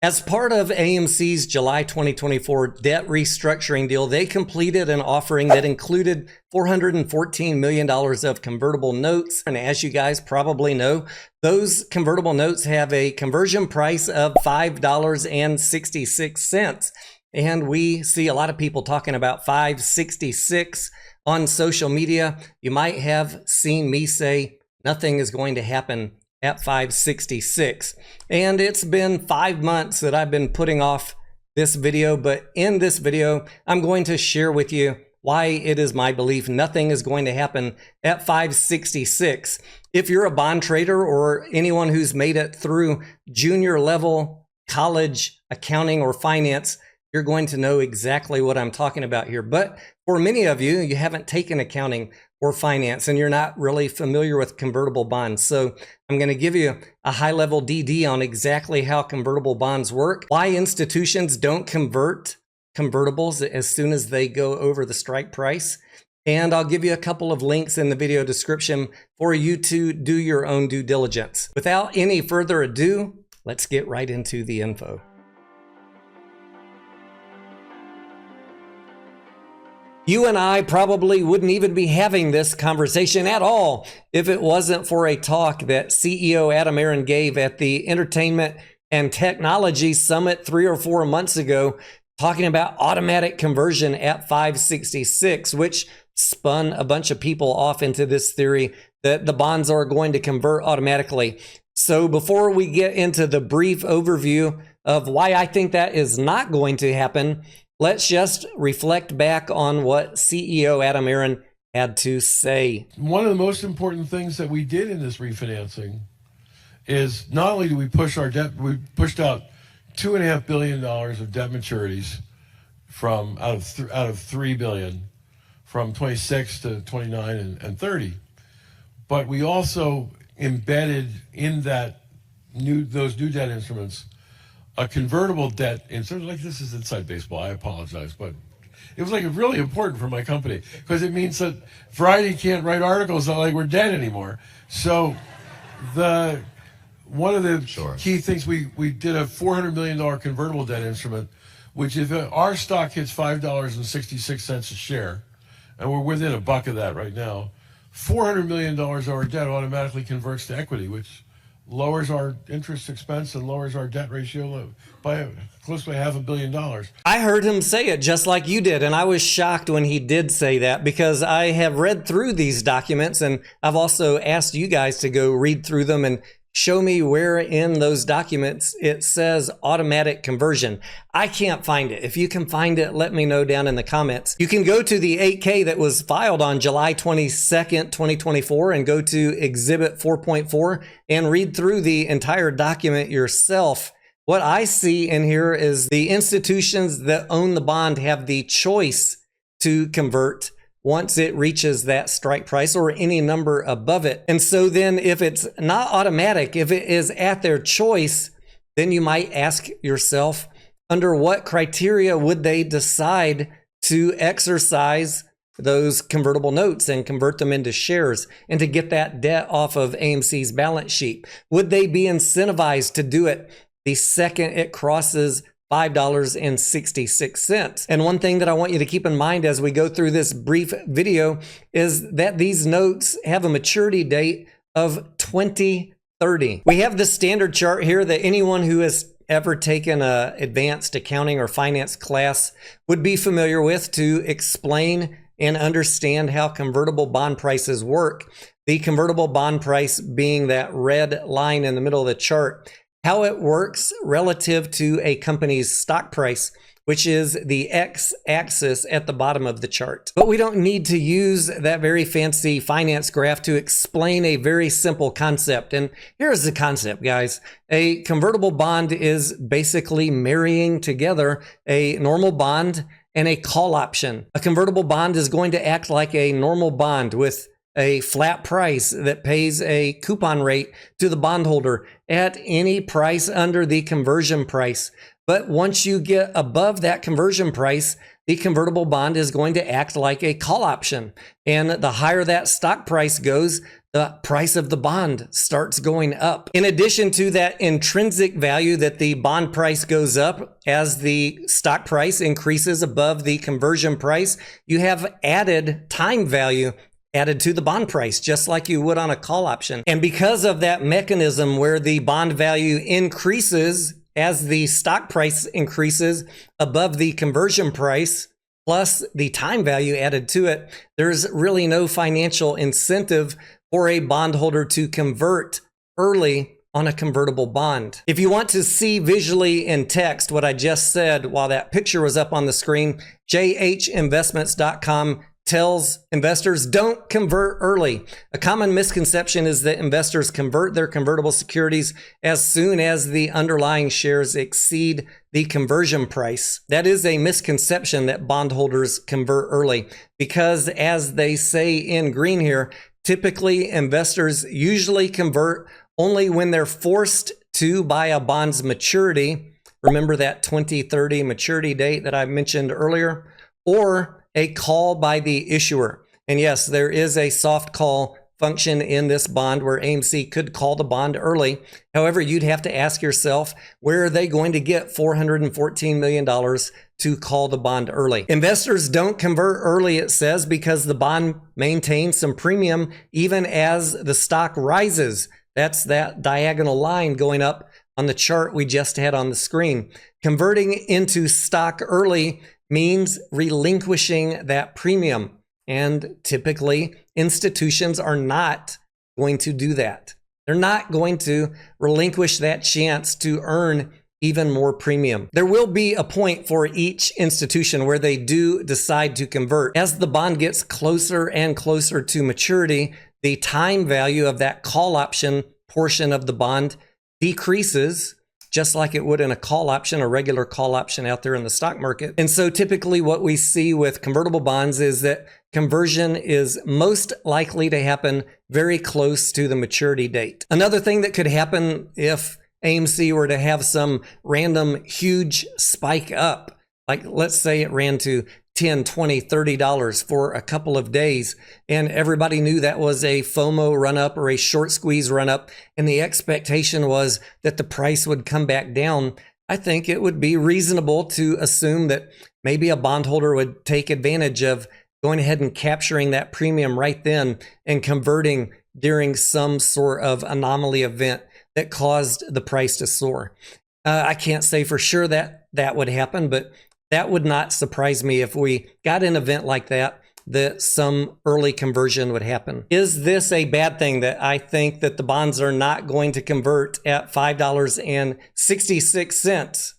As part of AMC's July 2024 debt restructuring deal, they completed an offering that included $414 million of convertible notes. And as you guys probably know, those convertible notes have a conversion price of $5.66. And we see a lot of people talking about 5.66 on social media. You might have seen me say nothing is going to happen at 5.66. And it's been 5 months that I've been putting off this video, but in this video, I'm going to share with you why it is my belief nothing is going to happen at 5.66. If you're a bond trader or anyone who's made it through junior level college accounting or finance, you're going to know exactly what I'm talking about here. But for many of you, you haven't taken accounting or finance and you're not really familiar with convertible bonds. So I'm going to give you a high-level DD on exactly how convertible bonds work, why institutions don't convert convertibles as soon as they go over the strike price. And I'll give you a couple of links in the video description for you to do your own due diligence. Without any further ado, let's get right into the info. You and I probably wouldn't even be having this conversation at all if it wasn't for a talk that CEO Adam Aron gave at the Entertainment and Technology Summit 3 or 4 months ago, talking about automatic conversion at 5.66, which spun a bunch of people off into this theory that the bonds are going to convert automatically. So before we get into the brief overview of why I think that is not going to happen, let's just reflect back on what CEO Adam Aron had to say. One of the most important things that we did in this refinancing is not only do we push our debt, we pushed out $2.5 billion of debt maturities from out of $3 billion from 26 to 29 and 30. But we also embedded in that those new debt instruments a convertible debt instrument. Like, this is inside baseball, I apologize, but it was like really important for my company because it means that Variety can't write articles not like we're dead anymore. So one of the key things, we did a $400 million convertible debt instrument, which if our stock hits $5.66 a share, and we're within a buck of that right now, $400 million of our debt automatically converts to equity, which lowers our interest expense and lowers our debt ratio by close to $500 million. I heard him say it just like you did, and I was shocked when he did say that because I have read through these documents and I've also asked you guys to go read through them and show me where in those documents it says automatic conversion. I can't find it. If you can find it, let me know down in the comments. You can go to the 8K that was filed on July 22nd, 2024 and go to Exhibit 4.4 and read through the entire document yourself. What I see in here is the institutions that own the bond have the choice to convert once it reaches that strike price or any number above it. And so then if it's not automatic, if it is at their choice, then you might ask yourself, under what criteria would they decide to exercise those convertible notes and convert them into shares and to get that debt off of AMC's balance sheet? Would they be incentivized to do it the second it crosses $5.66. And one thing that I want you to keep in mind as we go through this brief video is that these notes have a maturity date of 2030. We have the standard chart here that anyone who has ever taken an advanced accounting or finance class would be familiar with to explain and understand how convertible bond prices work. The convertible bond price being that red line in the middle of the chart. How it works relative to a company's stock price, which is the x-axis at the bottom of the chart. But we don't need to use that very fancy finance graph to explain a very simple concept. And here's the concept, guys. A convertible bond is basically marrying together a normal bond and a call option. A convertible bond is going to act like a normal bond with a flat price that pays a coupon rate to the bondholder at any price under the conversion price. But once you get above that conversion price, the convertible bond is going to act like a call option. And the higher that stock price goes, the price of the bond starts going up. In addition to that intrinsic value that the bond price goes up as the stock price increases above the conversion price, you have added time value added to the bond price, just like you would on a call option. And because of that mechanism where the bond value increases as the stock price increases above the conversion price, plus the time value added to it, there's really no financial incentive for a bondholder to convert early on a convertible bond. If you want to see visually in text what I just said while that picture was up on the screen, jhinvestments.com tells investors don't convert early. A common misconception is that investors convert their convertible securities as soon as the underlying shares exceed the conversion price. That is a misconception that bondholders convert early because, as they say in green here, typically investors usually convert only when they're forced to by a bond's maturity. Remember that 2030 maturity date that I mentioned earlier, or a call by the issuer. And yes, there is a soft call function in this bond where AMC could call the bond early. However, you'd have to ask yourself, where are they going to get $414 million to call the bond early? Investors don't convert early, it says, because the bond maintains some premium even as the stock rises. That's that diagonal line going up on the chart we just had on the screen. Converting into stock early means relinquishing that premium. And typically, institutions are not going to do that. They're not going to relinquish that chance to earn even more premium. There will be a point for each institution where they do decide to convert. As the bond gets closer and closer to maturity, the time value of that call option portion of the bond decreases, just like it would in a call option, a regular call option out there in the stock market. And so typically what we see with convertible bonds is that conversion is most likely to happen very close to the maturity date. Another thing that could happen if AMC were to have some random huge spike up, like let's say it ran to $10, $20, $30 for a couple of days, and everybody knew that was a FOMO run up or a short squeeze run up, and the expectation was that the price would come back down, I think it would be reasonable to assume that maybe a bondholder would take advantage of going ahead and capturing that premium right then and converting during some sort of anomaly event that caused the price to soar. I can't say for sure that that would happen, but that would not surprise me if we got an event like that, that some early conversion would happen. Is this a bad thing that I think that the bonds are not going to convert at $5.66?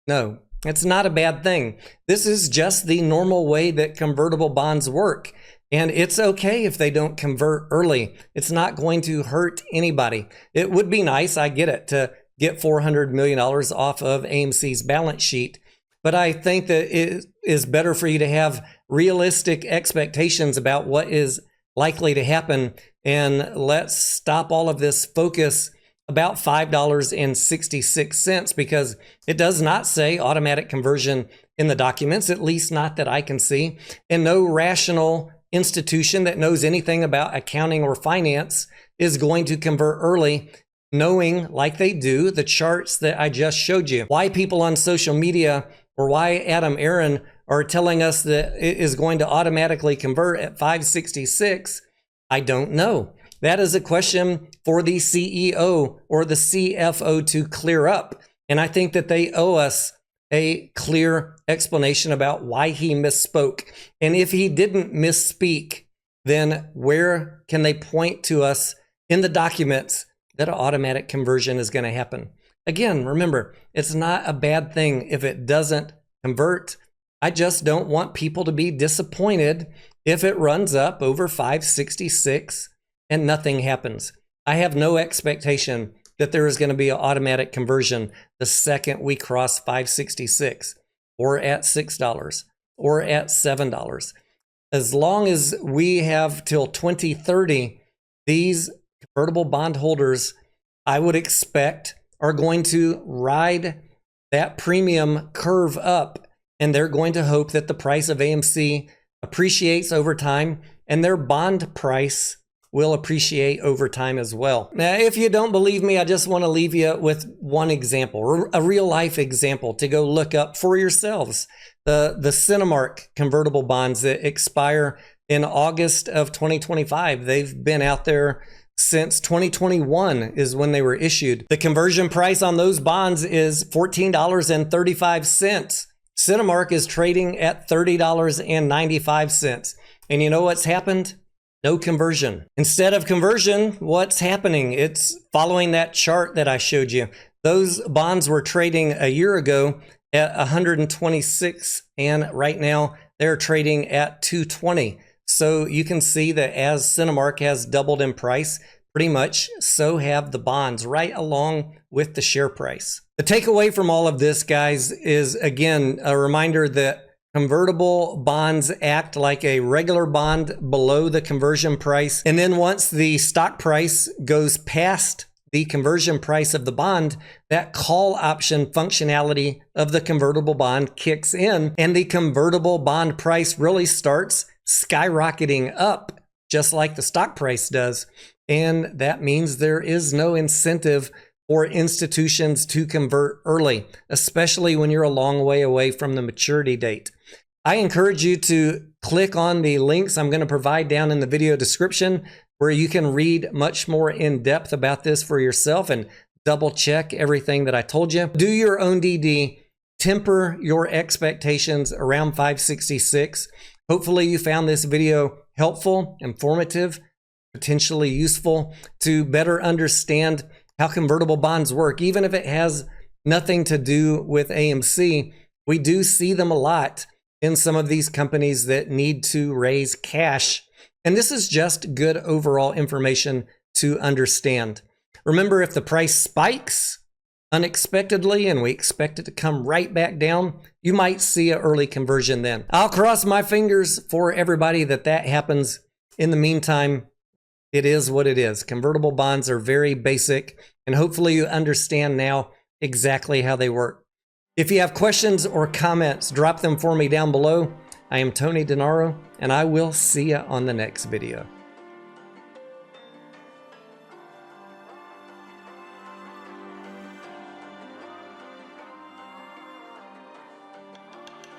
No, it's not a bad thing. This is just the normal way that convertible bonds work. And it's okay if they don't convert early. It's not going to hurt anybody. It would be nice, I get it, to get $400 million off of AMC's balance sheet. But I think that it is better for you to have realistic expectations about what is likely to happen. And let's stop all of this focus about $5.66, because it does not say automatic conversion in the documents, at least not that I can see. And no rational institution that knows anything about accounting or finance is going to convert early, knowing, like they do, the charts that I just showed you. Why people on social media or why Adam Aron are telling us that it is going to automatically convert at 566, I don't know. That is a question for the CEO or the CFO to clear up. And I think that they owe us a clear explanation about why he misspoke. And if he didn't misspeak, then where can they point to us in the documents that an automatic conversion is going to happen? Again, remember, it's not a bad thing if it doesn't convert. I just don't want people to be disappointed if it runs up over 566 and nothing happens. I have no expectation that there is going to be an automatic conversion the second we cross 566 or at $6 or at $7. As long as we have till 2030, these convertible bond holders, I would expect, are going to ride that premium curve up, and they're going to hope that the price of AMC appreciates over time and their bond price will appreciate over time as well. Now, if you don't believe me, I just want to leave you with one example, a real life example to go look up for yourselves. The Cinemark convertible bonds that expire in August of 2025. They've been out there since 2021 is when they were issued. The conversion price on those bonds is $14.35. Cinemark is trading at $30.95. And you know what's happened? No conversion. Instead of conversion, what's happening? It's following that chart that I showed you. Those bonds were trading a year ago at 126, and right now they're trading at 220. So you can see that as Cinemark has doubled in price, pretty much so have the bonds right along with the share price. The takeaway from all of this, guys, is again a reminder that convertible bonds act like a regular bond below the conversion price. And then once the stock price goes past the conversion price of the bond, that call option functionality of the convertible bond kicks in, and the convertible bond price really starts skyrocketing up, just like the stock price does. And that means there is no incentive for institutions to convert early, especially when you're a long way away from the maturity date. I encourage you to click on the links I'm going to provide down in the video description, where you can read much more in depth about this for yourself and double check everything that I told you. Do your own DD, temper your expectations around 566. Hopefully you found this video helpful, informative, potentially useful to better understand how convertible bonds work. Even if it has nothing to do with AMC, we do see them a lot in some of these companies that need to raise cash. And this is just good overall information to understand. Remember, if the price spikes unexpectedly and we expect it to come right back down, you might see an early conversion then. I'll cross my fingers for everybody that happens. In the meantime, it is what it is. Convertible bonds are very basic, and hopefully you understand now exactly how they work. If you have questions or comments, drop them for me down below. I am Tony DeNaro, and I will see you on the next video.